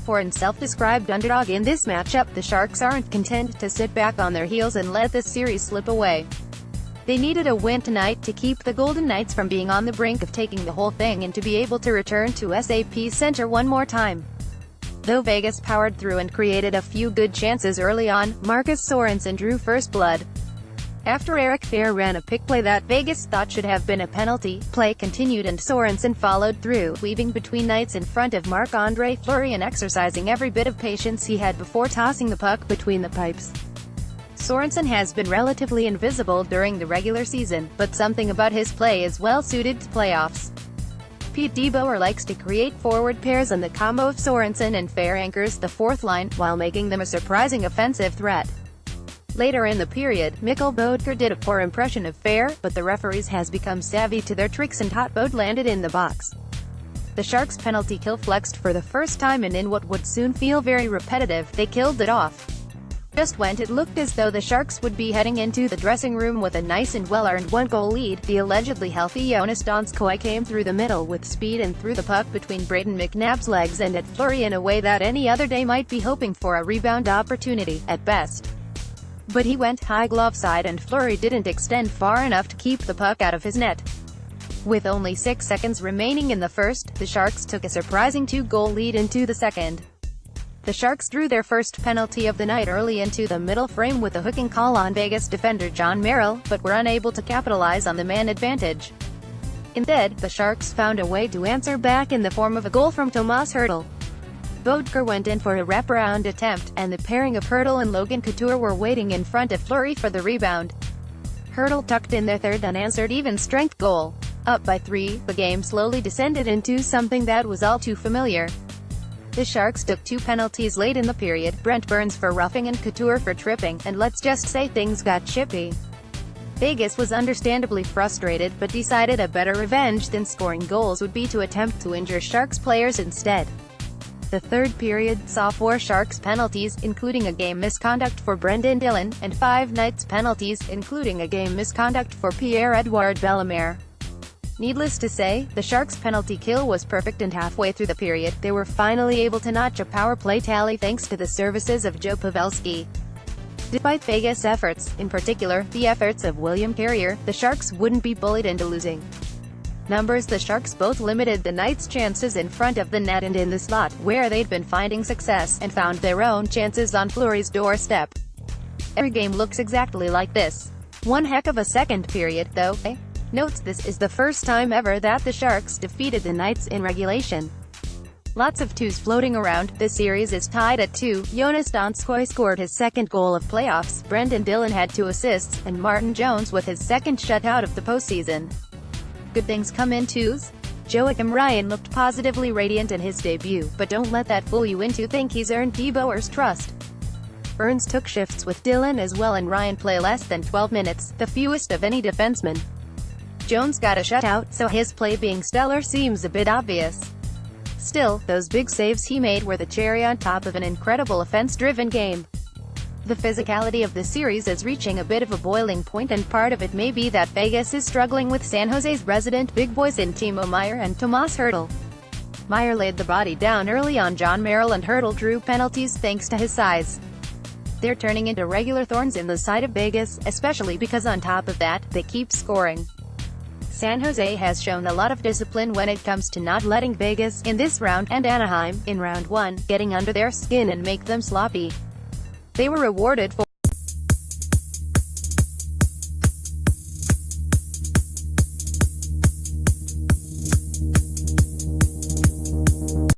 4 and self-described underdog in this matchup, the Sharks aren't content to sit back on their heels and let this series slip away. They needed a win tonight to keep the Golden Knights from being on the brink of taking the whole thing and to be able to return to SAP Center one more time. Though Vegas powered through and created a few good chances early on, Marcus Sorensen drew first blood. After Eric Fehr ran a pick play that Vegas thought should have been a penalty, play continued and Sorensen followed through, weaving between Knights in front of Marc-Andre Fleury and exercising every bit of patience he had before tossing the puck between the pipes. Sorensen has been relatively invisible during the regular season, but something about his play is well suited to playoffs. Pete DeBoer likes to create forward pairs, and the combo of Sorensen and Fehr anchors the fourth line, while making them a surprising offensive threat. Later in the period, Mikkel Boedker did a poor impression of Fehr, but the referees has become savvy to their tricks and Hot Boed landed in the box. The Sharks' penalty kill flexed for the first time, and in what would soon feel very repetitive, they killed it off. Just when it looked as though the Sharks would be heading into the dressing room with a nice and well-earned one-goal lead, the allegedly healthy Jonas Donskoi came through the middle with speed and threw the puck between Brayden McNabb's legs and at Fleury in a way that any other day might be hoping for a rebound opportunity, at best. But he went high glove side and Fleury didn't extend far enough to keep the puck out of his net. With only 6 seconds remaining in the first, the Sharks took a surprising 2-goal lead into the second. The Sharks drew their first penalty of the night early into the middle frame with a hooking call on Vegas defender John Merrill, but were unable to capitalize on the man advantage. Instead, the Sharks found a way to answer back in the form of a goal from Tomas Hertl. Boedker went in for a wraparound attempt, and the pairing of Hertl and Logan Couture were waiting in front of Fleury for the rebound. Hertl tucked in their third unanswered even-strength goal. Up by 3, the game slowly descended into something that was all too familiar. The Sharks took 2 penalties late in the period, Brent Burns for roughing and Couture for tripping, and let's just say things got chippy. Vegas was understandably frustrated, but decided a better revenge than scoring goals would be to attempt to injure Sharks players instead. The third period saw 4 Sharks penalties, including a game misconduct for Brendan Dillon, and 5 Knights penalties, including a game misconduct for Pierre-Edouard Bellemare. Needless to say, the Sharks' penalty kill was perfect, and halfway through the period, they were finally able to notch a power play tally thanks to the services of Joe Pavelski. Despite Vegas' efforts, in particular, the efforts of William Carrier, the Sharks wouldn't be bullied into losing. Numbers: the Sharks both limited the Knights' chances in front of the net and in the slot, where they'd been finding success, and found their own chances on Fleury's doorstep. Every game looks exactly like this. One heck of a second period, though, eh? Notes: this is the first time ever that the Sharks defeated the Knights in regulation. Lots of 2s floating around. The series is tied at 2. Jonas Donskoi scored his second goal of playoffs, Brendan Dillon had 2 assists, and Martin Jones with his second shutout of the postseason. Good things come in 2s. Joakim Ryan looked positively radiant in his debut, but don't let that fool you into think he's earned DeBoer's trust. Burns took shifts with Dillon as well, and Ryan played less than 12 minutes, the fewest of any defenseman. Jones got a shutout, so his play being stellar seems a bit obvious. Still, those big saves he made were the cherry on top of an incredible offense-driven game. The physicality of the series is reaching a bit of a boiling point, and part of it may be that Vegas is struggling with San Jose's resident big boys in Timo Meier and Tomas Hertl. Meier laid the body down early on John Merrill, and Hertl drew penalties thanks to his size. They're turning into regular thorns in the side of Vegas, especially because on top of that, they keep scoring. San Jose has shown a lot of discipline when it comes to not letting Vegas, in this round, and Anaheim, in round 1, getting under their skin and make them sloppy. They were rewarded for